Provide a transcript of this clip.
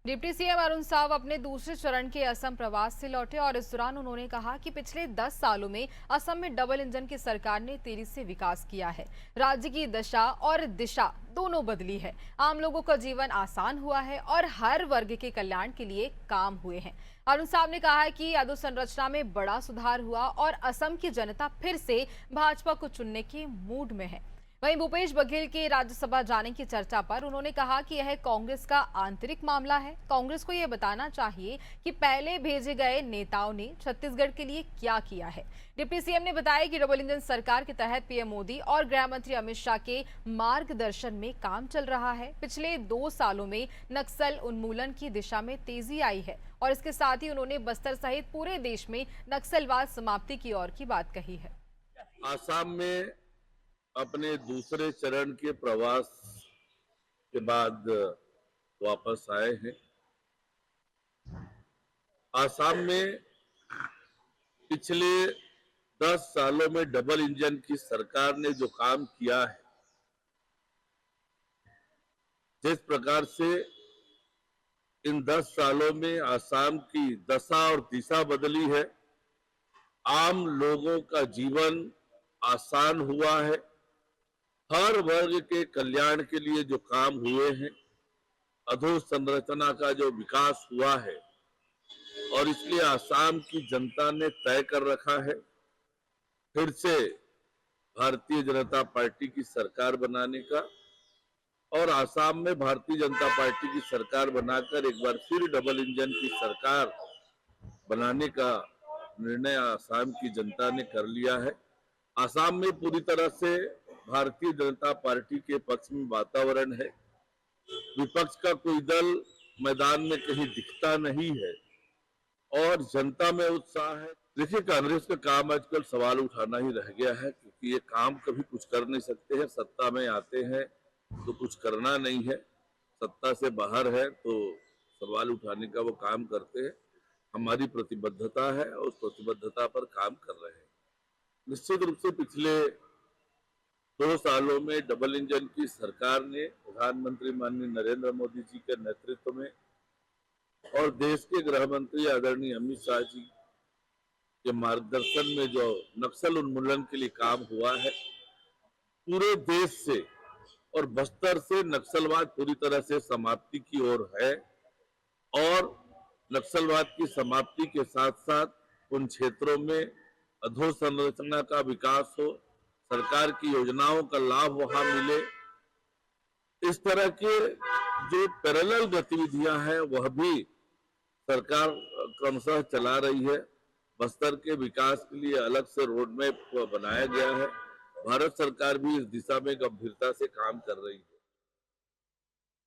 Deputy CM Arun Sao अपने दूसरे चरण के असम प्रवास से लौटे और इस दौरान उन्होंने कहा कि पिछले 10 सालों में असम में डबल इंजन की सरकार ने तेजी से विकास किया है। राज्य की दशा और दिशा दोनों बदली है। आम लोगों का जीवन आसान हुआ है और हर वर्ग के कल्याण के लिए काम हुए हैं। अरुण साव ने कहा है कि अधोसंरचना में बड़ा सुधार हुआ और असम की जनता फिर से भाजपा को चुनने के मूड में है। वहीं भूपेश बघेल के राज्यसभा जाने की चर्चा पर उन्होंने कहा कि यह कांग्रेस का आंतरिक मामला है। कांग्रेस को यह बताना चाहिए कि पहले भेजे गए नेताओं ने छत्तीसगढ़ के लिए क्या किया है। डिप्टी सीएम ने बताया कि डबल इंजन सरकार के तहत पीएम मोदी और गृह मंत्री अमित शाह के मार्गदर्शन में काम चल रहा है। पिछले 2 सालों में नक्सल उन्मूलन की दिशा में तेजी आई है और इसके साथ ही उन्होंने बस्तर सहित पूरे देश में नक्सलवाद समाप्ति की ओर की बात कही है। आसाम में अपने दूसरे चरण के प्रवास के बाद वापस आए हैं। आसाम में पिछले 10 सालों में डबल इंजन की सरकार ने जो काम किया है, जिस प्रकार से इन 10 सालों में आसाम की दशा और दिशा बदली है, आम लोगों का जीवन आसान हुआ है, हर वर्ग के कल्याण के लिए जो काम हुए हैं, अधोसंरचना का जो विकास हुआ है और इसलिए आसाम की जनता ने तय कर रखा है फिर से भारतीय जनता पार्टी की सरकार बनाने का और आसाम में भारतीय जनता पार्टी की सरकार बनाकर एक बार फिर डबल इंजन की सरकार बनाने का निर्णय आसाम की जनता ने कर लिया है। आसाम में पूरी तरह से भारतीय जनता पार्टी के पक्ष में वातावरण है। विपक्ष का कोई दल मैदान में कहीं दिखता नहीं है और जनता में उत्साह है। देखिए, कांग्रेस का काम आजकल सवाल उठाना ही रह गया है, क्योंकि ये काम कभी कुछ कर नहीं सकते हैं। सत्ता में आते हैं तो कुछ करना नहीं है, सत्ता से बाहर है तो सवाल उठाने का वो काम करते हैं। हमारी प्रतिबद्धता है और उस प्रतिबद्धता पर काम कर रहे हैं। निश्चित रूप से पिछले 2 सालों में डबल इंजन की सरकार ने प्रधानमंत्री माननीय नरेंद्र मोदी जी के नेतृत्व में और देश के गृह मंत्री आदरणीय अमित शाह जी के मार्गदर्शन में जो नक्सल उन्मूलन के लिए काम हुआ है, पूरे देश से और बस्तर से नक्सलवाद पूरी तरह से समाप्ति की ओर है और नक्सलवाद की समाप्ति के साथ साथ उन क्षेत्रों में अधोसंरचना का विकास हो, सरकार की योजनाओं का लाभ वहां मिले। इस तरह के जो पैरेलल गतिविधियां हैं वह भी सरकार क्रमशः चला रही है। बस्तर के विकास के लिए अलग से रोड मैप बनाया गया है। भारत सरकार भी इस दिशा में गंभीरता से काम कर रही है।